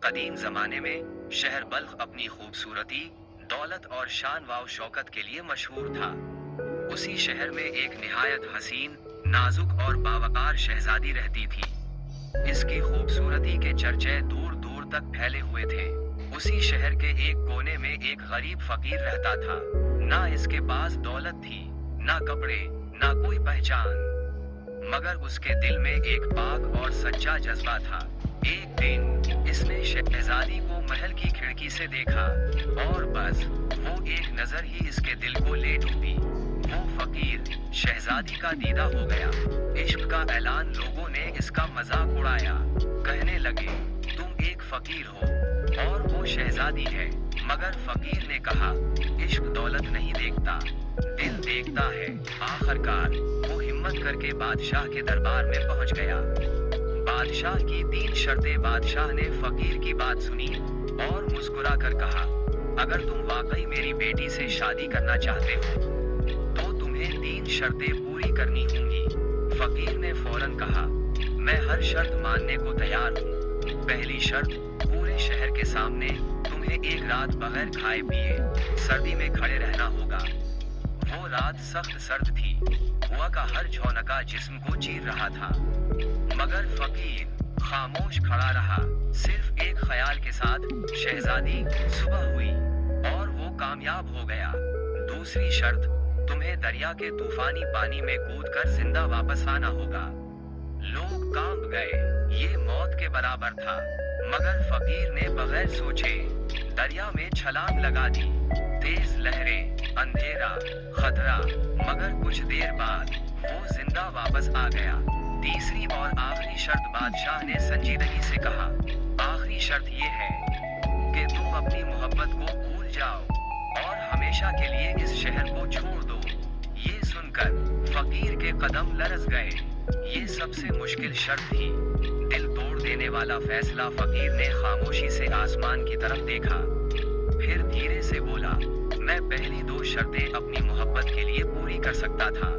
قدیم زمانے میں شہر بلخ اپنی خوبصورتی، دولت اور شان و شوکت کے لیے مشہور تھا۔ اسی شہر میں ایک نہایت حسین، نازک اور باوقار شہزادی رہتی تھی۔ اس کی خوبصورتی کے چرچے دور دور تک پھیلے ہوئے تھے۔ اسی شہر کے ایک کونے میں ایک غریب فقیر رہتا تھا۔ نہ اس کے پاس دولت تھی، نہ کپڑے، نہ کوئی پہچان، مگر اس کے دل میں ایک پاک اور سچا جذبہ تھا۔ ایک دن اس نے شہزادی کو محل کی کھڑکی سے دیکھا اور بس وہ ایک نظر ہی اس کے دل کو لے ڈوبی۔ وہ فقیر شہزادی کا دیدہ ہو گیا۔ عشق کا اعلان لوگوں نے اس کا مذاق اڑایا، کہنے لگے تم ایک فقیر ہو اور وہ شہزادی ہے۔ مگر فقیر نے کہا عشق دولت نہیں دیکھتا، دل دیکھتا ہے۔ آخرکار وہ ہمت کر کے بادشاہ کے دربار میں پہنچ گیا۔ بادشاہ کی 3 شرطیں۔ بادشاہ نے فقیر کی بات سنی اور مسکرا کر کہا اگر تم واقعی میری بیٹی سے شادی کرنا چاہتے ہو تو تمہیں 3 شرطیں پوری کرنی ہوں گی۔ فقیر نے فوراً کہا میں ہر شرط ماننے کو تیار ہوں۔ پہلی شرط، پورے شہر کے سامنے تمہیں ایک رات بغیر کھائے پیے سردی میں کھڑے رہنا ہوگا۔ وہ رات سخت سرد تھی، ہوا کا ہر جھونکا جسم کو چیر رہا تھا، مگر فقیر خاموش کھڑا رہا، صرف ایک خیال کے ساتھ شہزادی صبح ہوئی اور وہ کامیاب ہو گیا۔ دوسری شرط، تمہیں دریا کے طوفانی پانی میں کود کر زندہ واپس آنا ہوگا۔ لوگ کانپ گئے، یہ موت کے برابر تھا، مگر فقیر نے بغیر سوچے دریا میں چھلانگ لگا دی۔ تیز لہریں، اندھیرا، خطرہ، مگر کچھ دیر بعد وہ زندہ واپس آ گیا۔ تیسری اور آخری شرط، بادشاہ نے سنجیدگی سے کہا آخری شرط یہ ہے کہ تم اپنی محبت کو بھول جاؤ اور ہمیشہ کے لیے اس شہر کو چھوڑ دو۔ یہ سن کر فقیر کے قدم لرز گئے۔ یہ سب سے مشکل شرط تھی، دل توڑ دینے والا فیصلہ۔ فقیر نے خاموشی سے آسمان کی طرف دیکھا، پھر دھیرے سے بولا میں پہلی 2 شرطیں اپنی محبت کے لیے پوری کر سکتا تھا،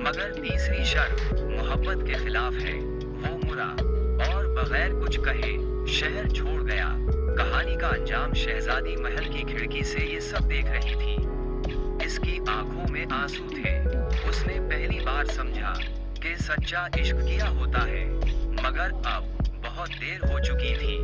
مگر تیسری شرط محبت کے خلاف ہے۔ وہ مرا اور بغیر کچھ کہے شہر چھوڑ گیا۔ کہانی کا انجام، شہزادی محل کی کھڑکی سے یہ سب دیکھ رہی تھی۔ اس کی آنکھوں میں آنسو تھے۔ اس نے پہلی بار سمجھا کہ سچا عشق کیا ہوتا ہے، مگر اب بہت دیر ہو چکی تھی۔